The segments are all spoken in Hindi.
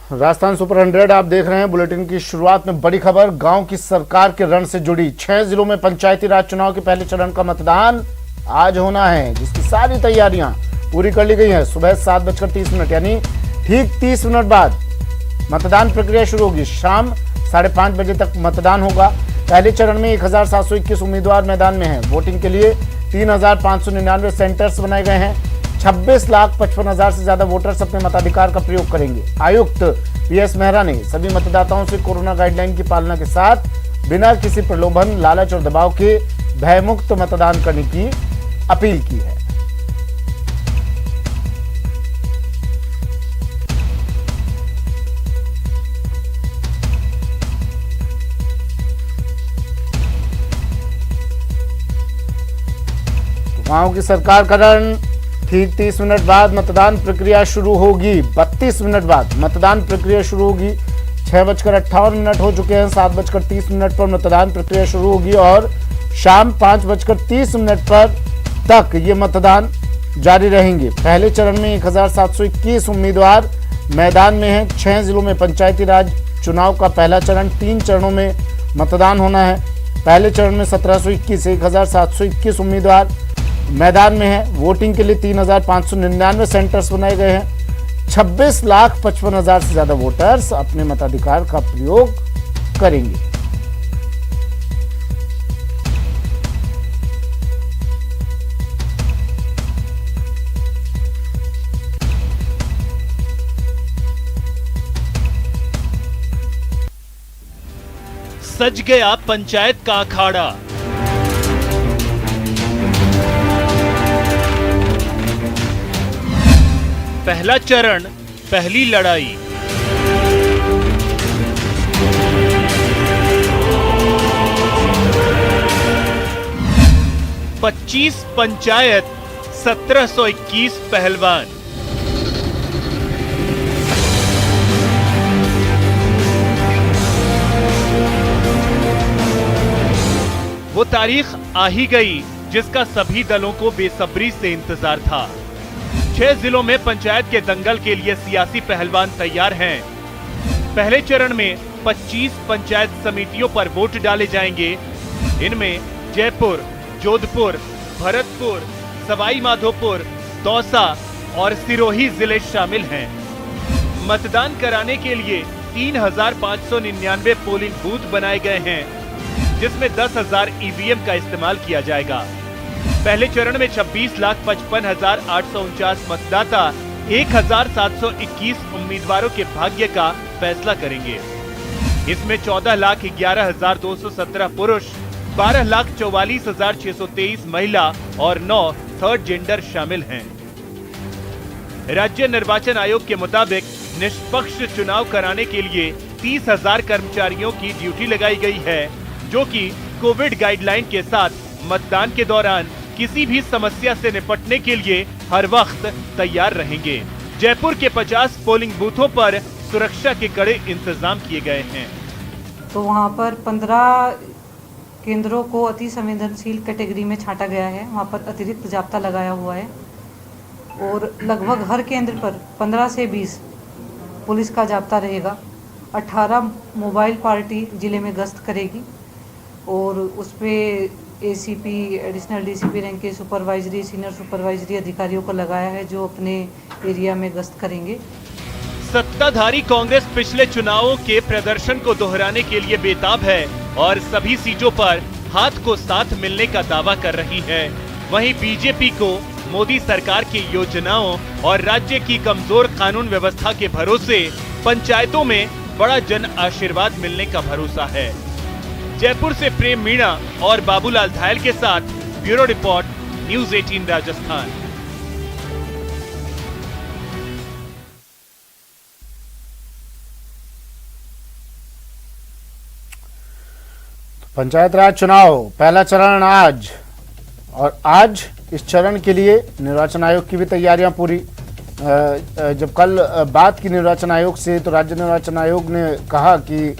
राजस्थान सुपर 100 आप देख रहे हैं। बुलेटिन की शुरुआत में बड़ी खबर, गांव की सरकार के रण से जुड़ी 6 जिलों में पंचायती राज चुनाव के पहले चरण का मतदान आज होना है, जिसकी सारी तैयारियां पूरी कर ली गई हैं। सुबह 7:30 यानी ठीक 30 मिनट बाद मतदान प्रक्रिया शुरू होगी। शाम 5:30 बजे तक मतदान होगा। पहले चरण में 1721 उम्मीदवार मैदान में हैं। वोटिंग के लिए 3599 सेंटर्स बनाए गए हैं। 26,55,000 से ज्यादा वोटर्स अपने मताधिकार का प्रयोग करेंगे। आयुक्त PS मेहरा ने सभी मतदाताओं से कोरोना गाइडलाइन की पालना के साथ बिना किसी प्रलोभन, लालच और दबाव के भयमुक्त मतदान करने की अपील की है। गांव की सरकार का रण, ठीक 30 मिनट बाद मतदान प्रक्रिया शुरू होगी। 32 मिनट बाद मतदान प्रक्रिया शुरू होगी। 6:58 हो चुके हैं। 7:30 पर मतदान प्रक्रिया शुरू होगी और शाम 5:30 पर तक ये मतदान जारी रहेंगे। पहले चरण में 1721 उम्मीदवार मैदान में हैं। 6 जिलों में पंचायती राज चुनाव का पहला चरण, 3 चरणों में मतदान होना है। पहले चरण में 1721 उम्मीदवार मैदान में है। वोटिंग के लिए 3599 सेंटर्स बनाए गए हैं। 26,55,000 से ज्यादा वोटर्स अपने मताधिकार का प्रयोग करेंगे। सज गया पंचायत का अखाड़ा। पहला चरण, पहली लड़ाई। पच्चीस पंचायत, 1721 पहलवान। वो तारीख आ ही गई जिसका सभी दलों को बेसब्री से इंतजार था। 6 जिलों में पंचायत के दंगल के लिए सियासी पहलवान तैयार हैं। पहले चरण में 25 पंचायत समितियों पर वोट डाले जाएंगे। इनमें जयपुर, जोधपुर, भरतपुर, सवाई माधोपुर, दौसा और सिरोही जिले शामिल हैं। मतदान कराने के लिए 3,599 पोलिंग बूथ बनाए गए हैं, जिसमें 10,000 EVM का इस्तेमाल किया जाएगा। पहले चरण में 26,55,849 मतदाता 1,721 उम्मीदवारों के भाग्य का फैसला करेंगे। इसमें 14,11,217 पुरुष, 12,44,623 महिला और 9 थर्ड जेंडर शामिल हैं। राज्य निर्वाचन आयोग के मुताबिक निष्पक्ष चुनाव कराने के लिए 30,000 कर्मचारियों की ड्यूटी लगाई गई है, जो कि कोविड गाइडलाइन के साथ मतदान के दौरान किसी भी समस्या से निपटने के लिए हर वक्त तैयार रहेंगे। जयपुर के 50 पोलिंग बूथों पर सुरक्षा के कड़े इंतजाम किए गए हैं। तो वहाँ पर 15 केंद्रों को अति संवेदनशील कैटेगरी में छांटा गया है। वहाँ पर अतिरिक्त जाब्ता लगाया हुआ है और लगभग हर केंद्र पर 15 से 20 पुलिस का जाब्ता रहेगा। 18 मोबाइल पार्टी जिले में गश्त करेगी और उस पे ACP, एडिशनल DCP रैंक के सुपरवाइजरी, सीनियर सुपरवाइजरी अधिकारियों को लगाया है, जो अपने एरिया में गश्त करेंगे। सत्ताधारी कांग्रेस पिछले चुनावों के प्रदर्शन को दोहराने के लिए बेताब है और सभी सीटों पर हाथ को साथ मिलने का दावा कर रही है। वहीं बीजेपी को मोदी सरकार की योजनाओं और राज्य की कमजोर कानून व्यवस्था के भरोसे पंचायतों में बड़ा जन आशीर्वाद मिलने का भरोसा है। जयपुर से प्रेम मीणा और बाबूलाल धायल के साथ bureau report, news 18 Rajasthan. Panchayat raj चुनाव पहला चरण आज, और आज इस चरण के लिए निर्वाचन आयोग की भी तैयारियां पूरी। जब कल बात की निर्वाचन आयोग से, तो राज्य निर्वाचन आयोग ने कहा कि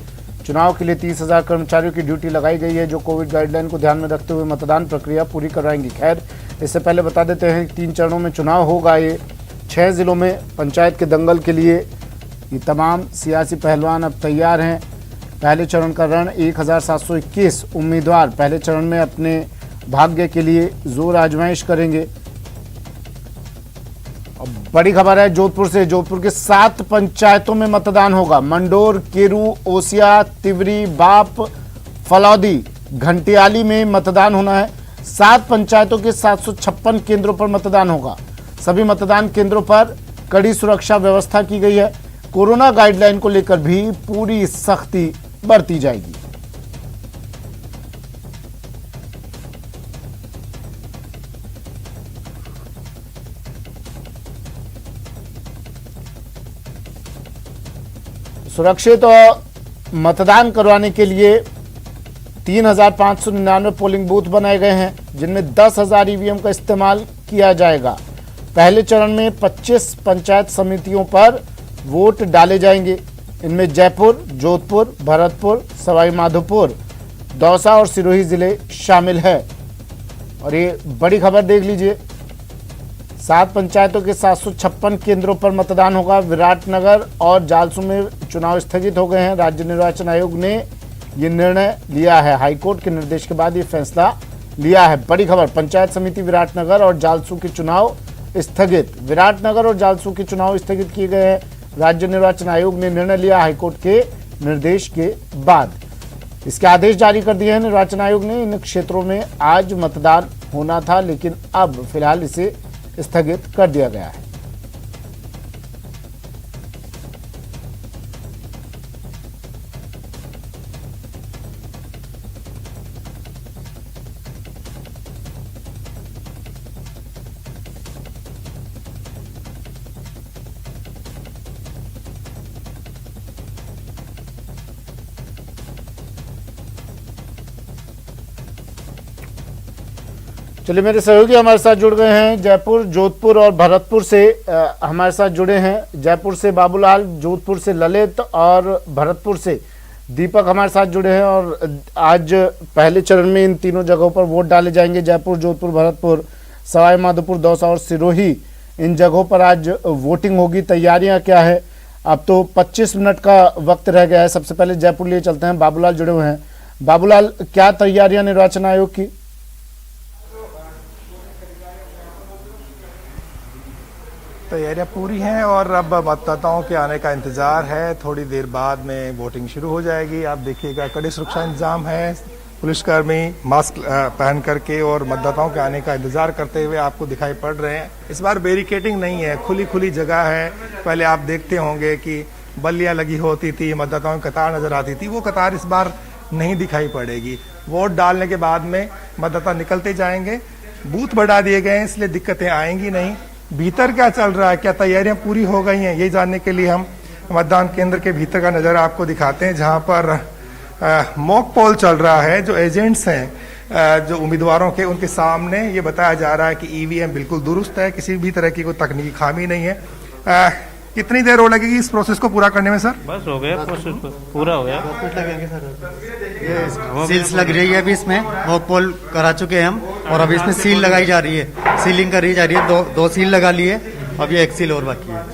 चुनाव के लिए 30,000 कर्मचारियों की ड्यूटी लगाई गई है, जो कोविड गाइडलाइन को ध्यान में रखते हुए मतदान प्रक्रिया पूरी करवाएंगी। खैर, इससे पहले बता देते हैं कि 3 चरणों में चुनाव होगा। ये 6 जिलों में पंचायत के दंगल के लिए ये तमाम सियासी पहलवान अब तैयार हैं। पहले चरण का रण 1721 उम्मीदवार पहले चरण में अपने भाग्य के लिए जोर आजमाइश करेंगे। बड़ी खबर है जोधपुर से। जोधपुर के 7 पंचायतों में मतदान होगा। मंडोर, केरू, ओसिया, तिवरी, बाप, फलौदी, घंटियाली में मतदान होना है। 7 पंचायतों के 756 केंद्रों पर मतदान होगा। सभी मतदान केंद्रों पर कड़ी सुरक्षा व्यवस्था की गई है। कोरोना गाइडलाइन को लेकर भी पूरी सख्ती बरती जाएगी। सुरक्षित और मतदान करवाने के लिए 3,599 पोलिंग बूथ बनाए गए हैं, जिनमें 10,000 ईवीएम का इस्तेमाल किया जाएगा। पहले चरण में 25 पंचायत समितियों पर वोट डाले जाएंगे। इनमें जयपुर, जोधपुर, भरतपुर, सवाई माधोपुर, दौसा और सिरोही जिले शामिल है। और ये बड़ी खबर देख लीजिए, 7 पंचायतों के 756 केंद्रों पर मतदान होगा। विराटनगर और जालसू में चुनाव स्थगित हो गए हैं। राज्य निर्वाचन आयोग ने ये निर्णय लिया है। हाईकोर्ट के निर्देश के बाद ये फैसला लिया है। बड़ी खबर, पंचायत समिति विराटनगर और जालसू के चुनाव स्थगित। विराटनगर और जालसू के चुनाव स्थगित किए गए हैं। राज्य निर्वाचन आयोग ने निर्णय लिया हाईकोर्ट के निर्देश के बाद। इसके आदेश जारी कर दिए हैं निर्वाचन आयोग ने। इन क्षेत्रों में आज मतदान होना था, लेकिन अब फिलहाल इसे स्थगित कर दिया गया है। चलिए, मेरे सहयोगी हमारे साथ जुड़ गए हैं। जयपुर, जोधपुर और भरतपुर से हमारे साथ जुड़े हैं। जयपुर से बाबूलाल, जोधपुर से ललित और भरतपुर से दीपक हमारे साथ जुड़े हैं। और आज पहले चरण में इन तीनों जगहों पर वोट डाले जाएंगे। जयपुर, जोधपुर, भरतपुर, सवाई माधोपुर, दौसा और सिरोही, इन जगहों पर आज वोटिंग होगी। तैयारियां क्या है? अब तो 25 मिनट का वक्त रह गया है। सबसे पहले जयपुर लिए चलते हैं, बाबूलाल जुड़े हुए हैं। बाबूलाल, क्या तैयारियां निर्वाचन आयोग की? तैयारियां पूरी हैं और अब मतदाताओं के आने का इंतजार है। थोड़ी देर बाद में वोटिंग शुरू हो जाएगी। आप देखिएगा, कड़े सुरक्षा इंतजाम है। पुलिसकर्मी मास्क पहन करके और मतदाताओं के आने का इंतजार करते हुए आपको दिखाई पड़ रहे हैं। इस बार बैरिकेडिंग नहीं है, खुली जगह है। पहले आप देखते होंगे कि बल्लियां लगी होती थी, मतदाताओं की कतार नजर आती थी। वो कतार इस बार नहीं दिखाई पड़ेगी। वोट डालने के बाद में मतदाता निकलते जाएंगे। बूथ बढ़ा दिए गए हैं, इसलिए दिक्कतें आएंगी नहीं। भीतर क्या चल रहा है, क्या तैयारियां पूरी हो गई हैं, ये जानने के लिए हम मतदान केंद्र के भीतर का नज़ारा आपको दिखाते हैं, जहां पर मॉक पोल चल रहा है। जो एजेंट्स हैं जो उम्मीदवारों के, उनके सामने ये बताया जा रहा है कि ईवीएम बिल्कुल दुरुस्त है, किसी भी तरह की कोई तकनीकी खामी नहीं है। कितनी देर हो लगेगी इस प्रोसेस को पूरा करने में सर? बस हो गया, प्रोसेस पूरा हो गया। सील्स लग रही है अभी, इसमें मॉक पोल करा चुके हैं हम और अभी इसमें सील लगाई जा रही है, सीलिंग करी जा रही है। दो सील लगा लिए, अभी एक सील और बाकी है।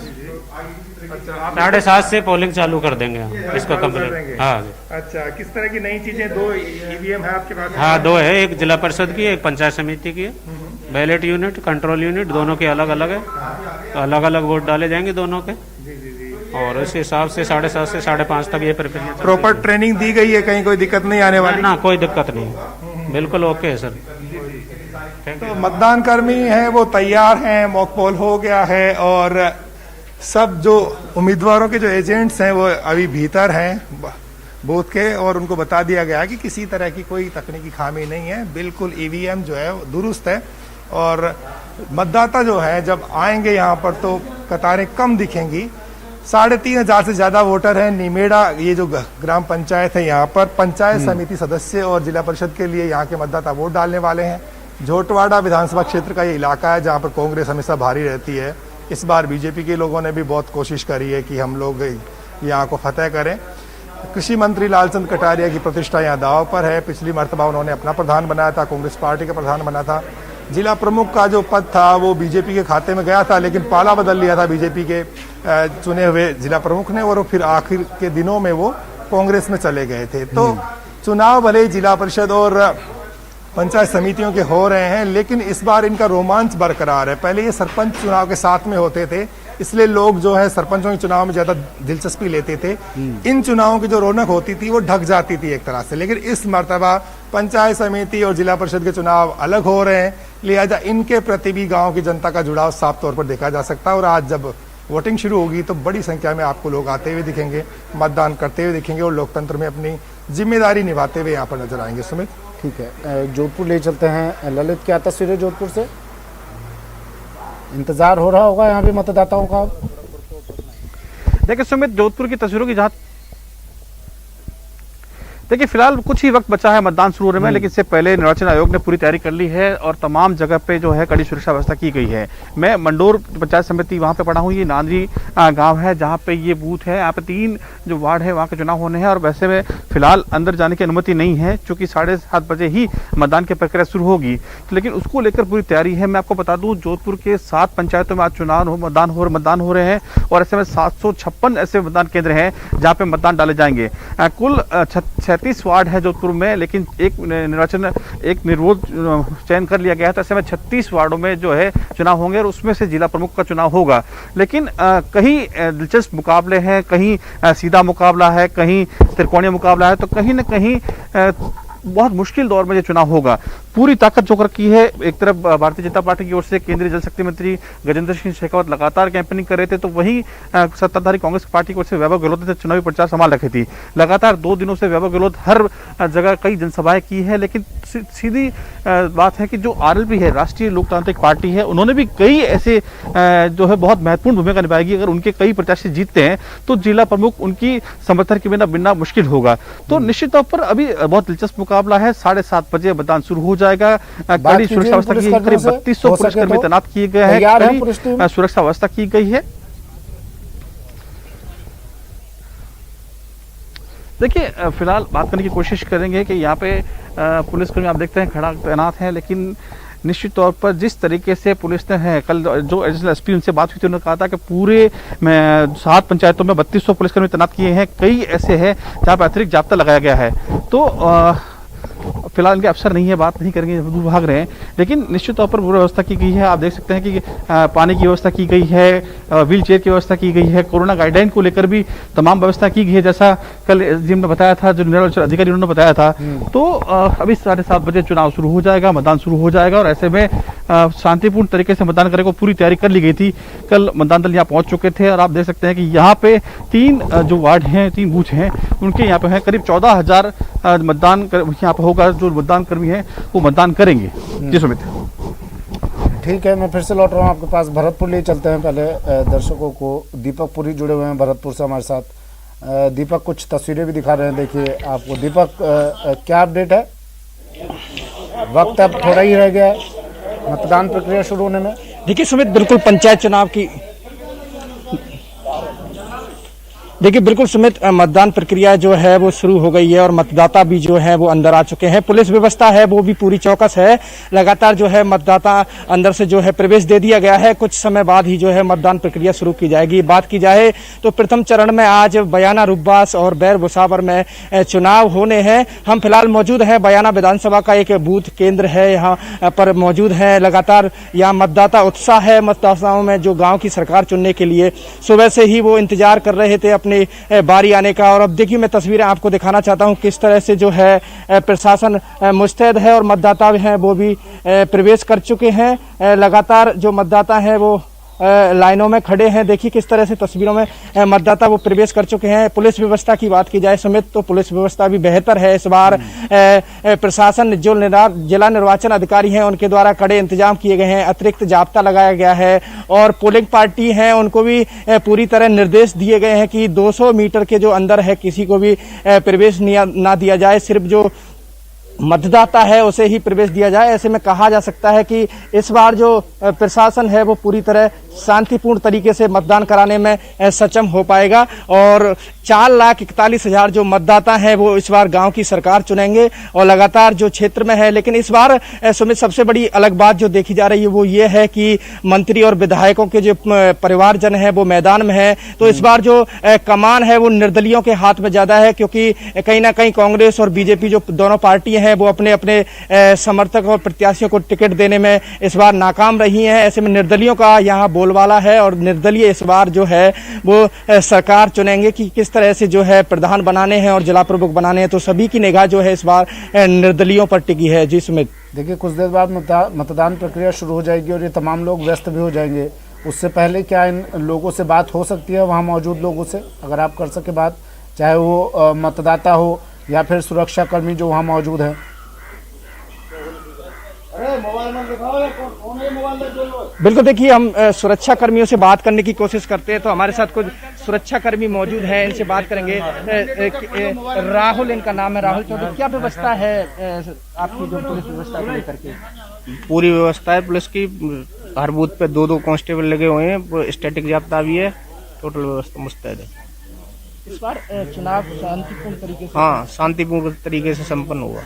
7:30 से पोलिंग चालू कर देंगे हम इसको कंप्लीट। हाँ, अच्छा, किस तरह की नई चीजें? 2 ईवीएम है आपके पास? हाँ, 2 है, एक जिला परिषद की, एक पंचायत समिति की है। बैलेट यूनिट, कंट्रोल यूनिट, दोनों के अलग अलग है। अलग अलग वोट डाले जाएंगे दोनों के। और इस हिसाब से 7:30 से 5:30 तक ये प्रिपरेशन। प्रॉपर ट्रेनिंग दी गई है, कहीं कोई दिक्कत नहीं आने वाली? ना, कोई दिक्कत नहीं, बिल्कुल ओके है सर। तो मतदान कर्मी है वो तैयार हैं, मॉक पोल हो गया है और सब जो उम्मीदवारों के जो एजेंट्स हैं वो अभी भीतर हैं बूथ के, और उनको बता दिया गया है कि किसी तरह की कोई तकनीकी खामी नहीं है, बिल्कुल ईवीएम जो है दुरुस्त है। और मतदाता जो है जब आएंगे यहाँ पर तो कतारें कम दिखेंगी। 3,500 से ज्यादा वोटर हैं। निमेड़ा, ये जो ग्राम पंचायत है, यहाँ पर पंचायत समिति सदस्य और जिला परिषद के लिए यहाँ के मतदाता वोट डालने वाले हैं। झोटवाड़ा विधानसभा क्षेत्र का ये इलाका है जहाँ पर कांग्रेस हमेशा भारी रहती है। इस बार बीजेपी के लोगों ने भी बहुत कोशिश करी है कि हम लोग यहाँ को फतेह करें। कृषि मंत्री लालचंद कटारिया की प्रतिष्ठा यहाँ दाव पर है। पिछली मर्तबा उन्होंने अपना प्रधान बनाया था, कांग्रेस पार्टी का प्रधान बना था। जिला प्रमुख का जो पद था वो बीजेपी के खाते में गया था, लेकिन पाला बदल लिया था बीजेपी के चुने हुए जिला प्रमुख ने, और फिर आखिर के दिनों में वो कांग्रेस में चले गए थे। तो चुनाव भले ही जिला परिषद और पंचायत समितियों के हो रहे हैं, लेकिन इस बार इनका रोमांच बरकरार है। पहले ये सरपंच चुनाव के साथ में होते थे, इसलिए लोग जो है सरपंचों के चुनाव में ज्यादा दिलचस्पी लेते थे। इन चुनावों की जो रौनक होती थी वो ढक जाती थी एक तरह से, लेकिन इस मर्तबा पंचायत समिति और जिला परिषद के चुनाव अलग हो रहे हैं, लिहाजा इनके प्रति भी गांव की जनता का जुड़ाव साफ तौर पर देखा जा सकता है। और आज जब वोटिंग शुरू होगी तो बड़ी संख्या में आपको लोग आते हुए दिखेंगे, मतदान करते हुए दिखेंगे और लोकतंत्र में अपनी जिम्मेदारी निभाते हुए यहाँ पर नजर आएंगे। सुमित, ठीक है, जोधपुर ले चलते हैं। ललित, क्या तस्वीरें जोधपुर से? इंतजार हो रहा होगा यहाँ भी मतदाताओं का। देखिए सुमित, जोधपुर की तस्वीरों की जहाँ देखिए फिलहाल कुछ ही वक्त बचा है मतदान शुरू होने में, लेकिन इससे पहले निर्वाचन आयोग ने पूरी तैयारी कर ली है और तमाम जगह पे जो है कड़ी सुरक्षा व्यवस्था की गई है। मैं मंडोर पंचायत समिति वहां पे पढ़ा हूँ, ये नांदरी गांव है जहां पे ये बूथ है। यहाँ पे 3 जो वार्ड है वहां के चुनाव होने हैं और वैसे में फिलहाल अंदर जाने की अनुमति नहीं है, चूंकि 7:30 बजे ही मतदान की प्रक्रिया शुरू होगी, लेकिन उसको लेकर पूरी तैयारी है। मैं आपको बता दूं, जोधपुर के 7 पंचायतों में आज मतदान हो रहे हैं और ऐसे में 756 ऐसे मतदान केंद्र हैं जहाँ पे मतदान डाले जाएंगे। कुल 36 वार्ड है जोधपुर में, लेकिन एक निर्विरोध चयन कर लिया गया है, तो ऐसे में 36 वार्डों में जो है चुनाव होंगे और उसमें से जिला प्रमुख का चुनाव होगा। लेकिन कहीं दिलचस्प मुकाबले हैं, कहीं सीधा मुकाबला है, कहीं त्रिकोणीय मुकाबला है, तो कहीं न कहीं बहुत मुश्किल दौर में ये चुनाव होगा। पूरी ताकत जो रखी है, एक तरफ भारतीय जनता पार्टी की ओर से केंद्रीय जल शक्ति मंत्री गजेंद्र सिंह शेखावत लगातार कैंपेनिंग कर रहे थे, तो वहीं सत्ताधारी कांग्रेस पार्टी की ओर से वैभव गहलोत ने चुनावी प्रचार संभाल रखी थी। लगातार 2 दिनों से वैभव गहलोत हर जगह कई जनसभाएं की है, लेकिन सीधी बात है कि जो आरएलपी है, राष्ट्रीय लोकतांत्रिक पार्टी है, उन्होंने भी कई ऐसे जो है बहुत महत्वपूर्ण भूमिका निभाएगी। अगर उनके कई प्रत्याशी जीतते हैं तो जिला प्रमुख उनकी समर्थन के बिना बनना मुश्किल होगा। तो निश्चित तौर पर अभी बहुत दिलचस्प मुकाबला है। 7:30 बजे मतदान शुरू हो जाएगा। कड़ी सुरक्षा व्यवस्था की करीब 3200 पुलिसकर्मी तैनात किए गए हैं, कड़ी सुरक्षा व्यवस्था की गई है। देखिए फिलहाल बात करने की कोशिश करेंगे कि यहाँ पे पुलिसकर्मी आप देखते हैं खड़ा तैनात हैं, लेकिन निश्चित तौर पर जिस तरीके से पुलिस ने है, कल जो एडिशनल एसपी उनसे बात हुई थी, उन्होंने कहा था कि पूरे 7 पंचायतों में 3200 पुलिसकर्मी तैनात किए हैं। कई ऐसे हैं जहाँ पर अतिरिक्त जाब्ता लगाया गया है। तो फिलहाल इनके अफसर नहीं है, बात नहीं करेंगे, दूर भाग रहे हैं, लेकिन निश्चित तौर पर पूरी व्यवस्था की गई है। आप देख सकते हैं कि पानी की व्यवस्था की गई है, व्हील चेयर की व्यवस्था की गई है, कोरोना गाइडलाइन को लेकर भी तमाम व्यवस्था की गई है, जैसा कल एसडीएम ने बताया था, जो निर्वाचन अधिकारी उन्होंने बताया था। तो अभी 7:30 बजे चुनाव शुरू हो जाएगा, मतदान शुरू हो जाएगा और ऐसे में शांतिपूर्ण तरीके से मतदान करने को पूरी तैयारी कर ली गई थी। कल मतदान दल यहाँ पहुंच चुके थे और आप देख सकते हैं कि यहाँ पे 3 जो वार्ड हैं, 3 बूथ हैं, उनके यहाँ पे है करीब 14,000 मतदान यहाँ पे होगा। जो मतदान कर्मी हैं वो मतदान करेंगे। जी सुमित, ठीक है, मैं फिर से लौट रहा हूँ आपके पास। भरतपुर ले चलते हैं। पहले दर्शकों को दीपक पुरी जुड़े हुए हैं भरतपुर से हमारे साथ। दीपक कुछ तस्वीरें भी दिखा रहे हैं, देखिए आपको। दीपक, क्या अपडेट है? वक्त अब थोड़ा ही रह गया है मतदान प्रक्रिया शुरू होने में। देखिए सुमित, बिल्कुल पंचायत चुनाव की देखिए बिल्कुल सुमित, मतदान प्रक्रिया जो है वो शुरू हो गई है और मतदाता भी जो है वो अंदर आ चुके हैं। पुलिस व्यवस्था है वो भी पूरी चौकस है। लगातार जो है मतदाता अंदर से जो है प्रवेश दे दिया गया है। कुछ समय बाद ही जो है मतदान प्रक्रिया शुरू की जाएगी। बात की जाए तो प्रथम चरण में आज बयाना, रुब्बास और बैर बुसावर में चुनाव होने हैं। हम फिलहाल मौजूद हैं, बयाना विधानसभा का एक बूथ केंद्र है, यहाँ पर मौजूद है। लगातार यहाँ मतदाता उत्साह है, मतदाताओं में जो गाँव की सरकार चुनने के लिए सुबह से ही वो इंतजार कर रहे थे अपने बारी आने का। और अब देखिए मैं तस्वीरें आपको दिखाना चाहता हूं किस तरह से जो है प्रशासन मुस्तैद है और मतदाता हैं वो भी प्रवेश कर चुके हैं। लगातार जो मतदाता हैं वो लाइनों में खड़े हैं। देखिए किस तरह से तस्वीरों में मतदाता वो प्रवेश कर चुके हैं। पुलिस व्यवस्था की बात की जाए समित, तो पुलिस व्यवस्था भी बेहतर है इस बार। प्रशासन जो जिला निर्वाचन अधिकारी हैं उनके द्वारा कड़े इंतजाम किए गए हैं, अतिरिक्त जाब्ता लगाया गया है और पोलिंग पार्टी हैं उनको भी पूरी तरह निर्देश दिए गए हैं कि 200 मीटर के जो अंदर है किसी को भी प्रवेश ना दिया जाए, सिर्फ जो मतदाता है उसे ही प्रवेश दिया जाए। ऐसे में कहा जा सकता है कि इस बार जो प्रशासन है वो पूरी तरह शांतिपूर्ण तरीके से मतदान कराने में सक्षम हो पाएगा। और 4,41,000 जो मतदाता हैं वो इस बार गांव की सरकार चुनेंगे और लगातार जो क्षेत्र में है। लेकिन इस बार सुमित सबसे बड़ी अलग बात जो देखी जा रही है वो ये है कि मंत्री और विधायकों के जो परिवारजन है वो मैदान में है। तो इस बार जो कमान है वो निर्दलियों के हाथ में ज्यादा है, क्योंकि कहीं ना कहीं कांग्रेस और बीजेपी जो दोनों पार्टियां हैं वो अपने अपने समर्थक और प्रत्याशियों को टिकट देने में इस बार नाकाम रही हैं। ऐसे में निर्दलियों का यहाँ बोलबाला है और निर्दलीय इस बार जो है वो सरकार चुनेंगे कि किस तरह से जो है प्रधान बनाने हैं और जिला प्रमुख बनाने हैं। तो सभी की निगाह जो है इस बार निर्दलियों पर टिकी है। जी सुमित। देखिए, कुछ देर बाद मतदान प्रक्रिया शुरू हो जाएगी और ये तमाम लोग व्यस्त भी हो जाएंगे। उससे पहले क्या इन लोगों से बात हो सकती है, वहाँ मौजूद लोगों से, अगर आप कर सके बात, चाहे वो मतदाता हो या फिर सुरक्षा कर्मी जो वहाँ मौजूद हैं? बिल्कुल, देखिए हम सुरक्षा कर्मियों से बात करने की कोशिश करते हैं, तो हमारे साथ कुछ सुरक्षा कर्मी मौजूद हैं, इनसे बात करेंगे। राहुल इनका नाम है, राहुल चौधरी। क्या व्यवस्था है आपकी जो पुलिस व्यवस्था को लेकर के? पूरी व्यवस्था है पुलिस की, हर बूथ पे 2-2 कांस्टेबल लगे हुए हैं, स्टैटिक जाब्ता भी है, टोटल व्यवस्था मुस्तैद है। इस बार चुनाव शांतिपूर्ण तरीके से, हाँ, शांतिपूर्ण तरीके से संपन्न हुआ।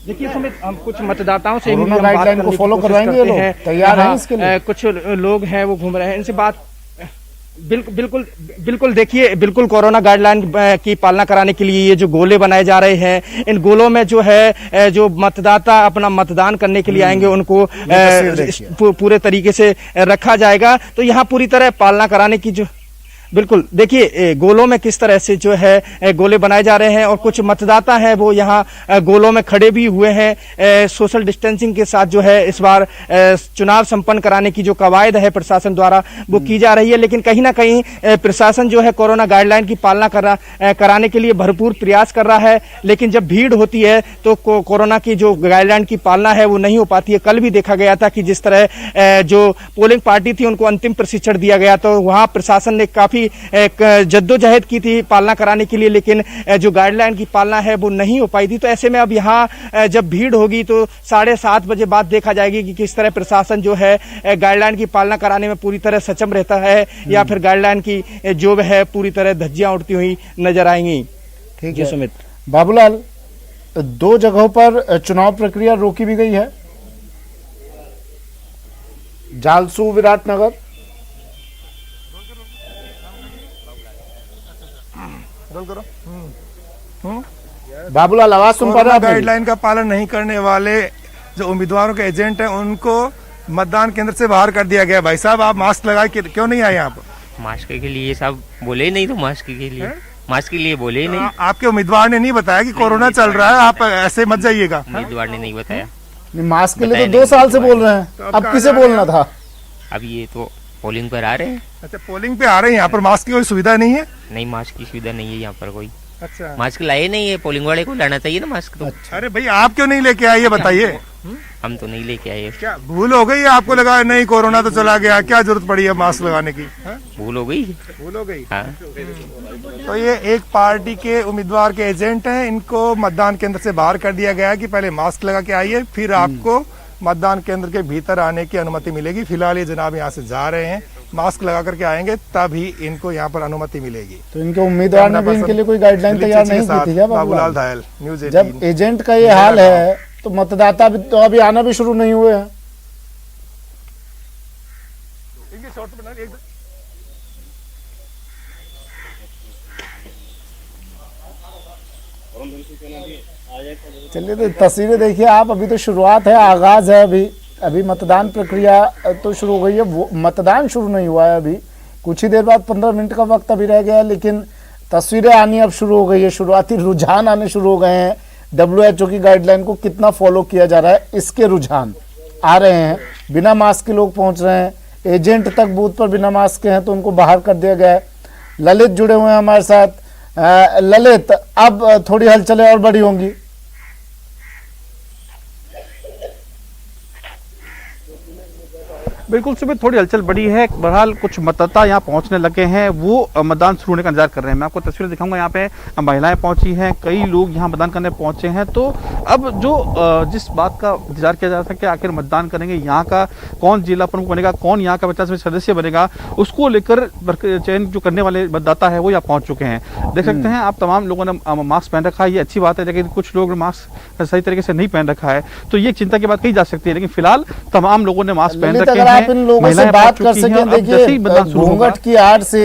देखिए सुमित, हम कुछ मतदाताओं से कोरोना गाइडलाइन को फॉलो करवाएंगे, ये लोग तैयार हैं इसके लिए? कुछ लोग हैं वो घूम रहे हैं, इनसे बात बिल्कुल देखिए, बिल्कुल कोरोना गाइडलाइन की पालना कराने के लिए ये जो गोले बनाए जा रहे हैं, इन गोलों में जो है जो मतदाता अपना मतदान करने के लिए आएंगे उनको पूरे तरीके से रखा जाएगा। तो यहाँ पूरी तरह पालना कराने की जो बिल्कुल देखिए गोलों में किस तरह से जो है गोले बनाए जा रहे हैं और कुछ मतदाता हैं वो यहाँ गोलों में खड़े भी हुए हैं। सोशल डिस्टेंसिंग के साथ जो है इस बार चुनाव संपन्न कराने की जो कवायद है प्रशासन द्वारा वो की जा रही है। लेकिन कहीं ना कहीं प्रशासन जो है कोरोना गाइडलाइन की पालना कराने के लिए भरपूर प्रयास कर रहा है। लेकिन जब भीड़ होती है तो कोरोना की जो गाइडलाइन की पालना है वो नहीं हो पाती है। कल भी देखा गया था कि जिस तरह जो पोलिंग पार्टी थी उनको अंतिम प्रशिक्षण दिया गया, तो वहां प्रशासन ने काफी जद्दोजहद की थी पालना कराने के लिए, लेकिन जो गाइडलाइन की पालना है वो नहीं हो पाई थी। तो ऐसे में अब यहाँ जब भीड़ होगी तो 7:30 बजे बाद देखा जाएगी कि किस तरह प्रशासन जो है गाइडलाइन की पालना कराने में पूरी तरह सक्षम रहता है या फिर गाइडलाइन की जो है पूरी तरह धज्जियां उड़ती हुई नजर आएंगी। ठीक है सुमित। बाबूलाल, 2 जगहों पर चुनाव प्रक्रिया रोकी भी गई है, जालसू विराटनगर। बाबूलाल, आवाज सुन पा रहे हैं? गाइडलाइन का पालन नहीं करने वाले जो उम्मीदवारों के एजेंट हैं उनको मतदान केंद्र से बाहर कर दिया गया। भाई साहब, आप मास्क लगाए क्यों नहीं आए यहाँ पर? मास्क के लिए साहब बोले ही नहीं, तो मास्क के लिए मास्क के लिए बोले ही नहीं। आपके उम्मीदवार ने नहीं बताया कि कोरोना चल रहा है, आप ऐसे मत जाइएगा। उम्मीदवार ने नहीं बताया। मास्क के लिए तो 2 साल से बोल रहे हैं, अब किसे बोलना था? अब ये तो पोलिंग पर आ रहे हैं। अच्छा, पोलिंग पे आ रहे हैं, यहाँ पर मास्क की कोई सुविधा नहीं है? नहीं, मास्क की सुविधा नहीं है यहाँ पर कोई। अच्छा, मास्क लाए नहीं है, पोलिंग वाले को लाना चाहिए ना मास्क तो। अरे भाई, आप क्यों नहीं लेके आए ये बताइए? हम तो नहीं लेके आए। क्या भूल हो गई? आपको लगा नहीं कोरोना तो चला गया, क्या जरूरत पड़ी है मास्क लगाने की? भूल हो गई। भूल हो गई। हाँ। तो ये एक पार्टी के उम्मीदवार के एजेंट हैं, इनको मतदान केंद्र से बाहर कर दिया गया कि पहले मास्क लगा के आइए, फिर आपको मतदान केंद्र के भीतर आने की अनुमति मिलेगी। फिलहाल ये जनाब यहाँ से जा रहे हैं, मास्क लगा करके आएंगे तभी इनको यहाँ पर अनुमति मिलेगी। तो इनके उम्मीदवार ने भी इनके लिए कोई गाइडलाइन तैयार नहीं की थी क्या? बाबूलाल धायल, न्यूज़ 18। जब एजेंट का ये हाल है तो मतदाता भी तो अभी आना भी शुरू नहीं हुए हैं। चलिए, तो तस्वीरें देखिए आप, अभी तो शुरुआत है, आगाज है, अभी मतदान प्रक्रिया तो शुरू हो गई है, वो मतदान शुरू नहीं हुआ है अभी। कुछ ही देर बाद 15 मिनट का वक्त अभी रह गया है, लेकिन तस्वीरें आनी अब शुरू हो गई है, शुरुआती रुझान आने शुरू हो गए हैं। WHO की गाइडलाइन को कितना फॉलो किया जा रहा है इसके रुझान आ रहे हैं। बिना मास्क के लोग पहुंच रहे हैं, एजेंट तक बूथ पर बिना मास्क के हैं तो उनको बाहर कर दिया गया है। ललित जुड़े हुए हैं हमारे साथ। ललित, अब थोड़ी हलचलें और बड़ी होंगी। बिल्कुल सुबह थोड़ी हलचल बढ़ी है। बहरहाल कुछ मतदाता यहाँ पहुंचने लगे हैं, वो मतदान शुरू होने का इंतजार कर रहे हैं। मैं आपको तस्वीरें दिखाऊंगा। यहाँ पे महिलाएं पहुंची हैं, कई लोग यहाँ मतदान करने पहुंचे हैं। तो अब जो जिस बात का इंतजार किया जा रहा था कि आखिर मतदान करेंगे, यहाँ का कौन जिला प्रमुख बनेगा, कौन यहाँ का 50 समिति सदस्य बनेगा, उसको लेकर चयन जो करने वाले मतदाता है वो यहाँ पहुंच चुके हैं। देख सकते हैं आप, तमाम लोगों ने मास्क पहन रखा है, ये अच्छी बात है, लेकिन कुछ लोग मास्क सही तरीके से नहीं पहन रखा है, तो ये चिंता की बात कही जा सकती है। लेकिन फिलहाल तमाम लोगों ने मास्क पहन रखे हैं। आप इन लोगों से बात कर सकें, देखिए घूंघट की आड़ से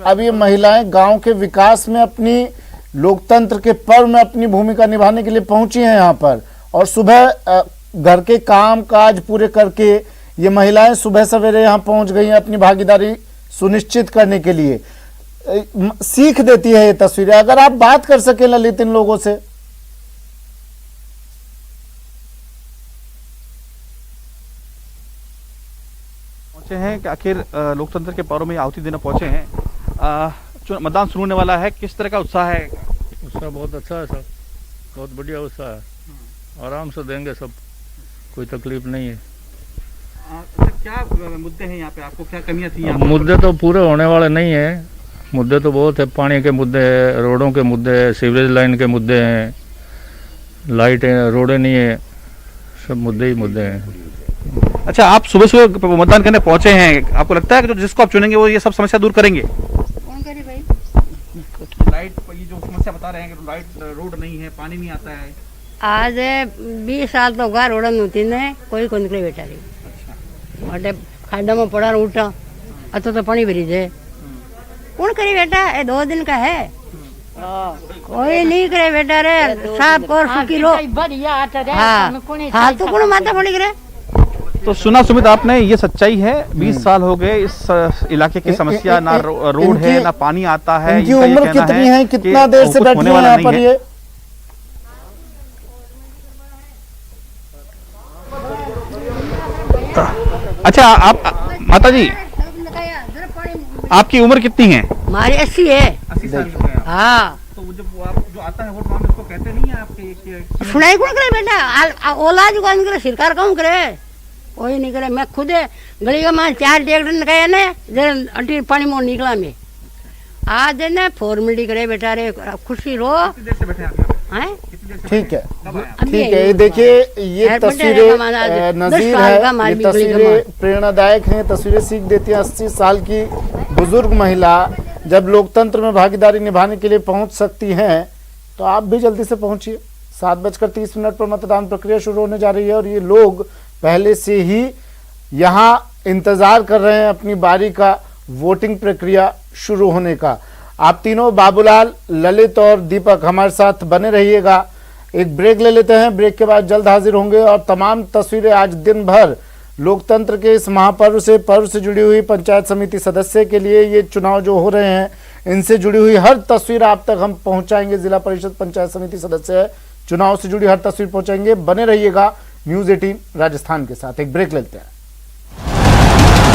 अब ये महिलाएं गांव के विकास में, अपनी लोकतंत्र के पर्व में अपनी भूमिका निभाने के लिए पहुंची हैं यहाँ पर। और सुबह घर के काम काज पूरे करके ये महिलाएं सुबह सवेरे यहाँ पहुंच गई हैं अपनी भागीदारी सुनिश्चित करने के लिए। सीख देती है ये तस्वीरें। अगर आप बात कर सके ललित इन लोगों से। पहुंचे हैं कि आखिर लोकतंत्र के पर्व में आहुति देने पहुंचे हैं। मतदान शुरू होने वाला है, किस तरह का उत्साह है? उत्साह बहुत अच्छा है सर, बहुत बढ़िया उत्साह है। आराम से देंगे सब, कोई तकलीफ नहीं है। क्या मुद्दे हैं यहाँ पे, आपको क्या कमियां थी? मुद्दे तो पूरे होने वाले नहीं है, मुद्दे तो बहुत है। पानी के मुद्दे हैं, रोडों के मुद्दे हैं, सीवरेज लाइन के मुद्दे हैं, लाइट है, रोडें नहीं है, सब मुद्दे ही मुद्दे हैं। अच्छा, आप सुबह सुबह मतदान करने पहुंचे हैं, आपको लगता है कि जिसको आप चुनेंगे वो ये सब समस्या दूर करेंगे? कौन करे भाई? लाइट, ये जो समस्या बता रहे हैं कि लाइट, रोड नहीं है, पानी नहीं आता है। आज 20 साल तो घर रोड होती ने कोई को निकले बेटा रही માટે ખાડામાં પડાર ઉઠા અથવા તો પાણી ભરી જાય કોણ કરે બેટા એ 2 दिन का है कोई नहीं करे बेटा रे साफ और सुखी रो हाँ तो कौन माता पड़ी करे। तो सुना सुमित आपने, ये सच्चाई है। 20 साल हो गए इस इलाके की समस्या, ना रोड है ना पानी आता है। इनकी उम्र कितनी है, कितना देर से बैठी है यहाँ पर ये? अच्छा, आप माता जी आपकी उम्र कितनी है? हमारी 80 है। 80 साल के हैं। हाँ तो जब आप जो आता है वोट मांगने, उसको कहते नहीं है आपके सुनाई कौन करे बेटा, ओला जो कौन करे, सरकार कौन करे, कोई नहीं करे। मैं खुद गली का मां 4 ट्रैक्टर निकाया ने अटी पानी मोड़ निकला में आज ने फॉर्मेलिटी करे बेटा रे, खुशी रो। ठीक है, ठीक है। देखिए ये तस्वीरें नजीर है, ये तस्वीरें प्रेरणादायक हैं, तस्वीरें सीख देती हैं। 80 साल की बुजुर्ग महिला जब लोकतंत्र में भागीदारी निभाने के लिए पहुंच सकती हैं, तो आप भी जल्दी से पहुंचिए। 7:30 पर मतदान प्रक्रिया शुरू होने जा रही है और ये लोग पहले से ही यहाँ इंतजार कर रहे हैं अपनी बारी का, वोटिंग प्रक्रिया शुरू होने का। आप तीनों, बाबूलाल, ललित और दीपक, हमारे साथ बने रहिएगा। एक ब्रेक ले लेते हैं, ब्रेक के बाद जल्द हाजिर होंगे और तमाम तस्वीरें आज दिन भर लोकतंत्र के इस महापर्व से, पर्व से जुड़ी हुई, पंचायत समिति सदस्य के लिए ये चुनाव जो हो रहे हैं, इनसे जुड़ी हुई हर तस्वीर आप तक हम पहुंचाएंगे। जिला परिषद पंचायत समिति सदस्य चुनाव से जुड़ी हर तस्वीर पहुंचाएंगे। बने रहिएगा न्यूज़ 18 राजस्थान के साथ। एक ब्रेक लेते हैं।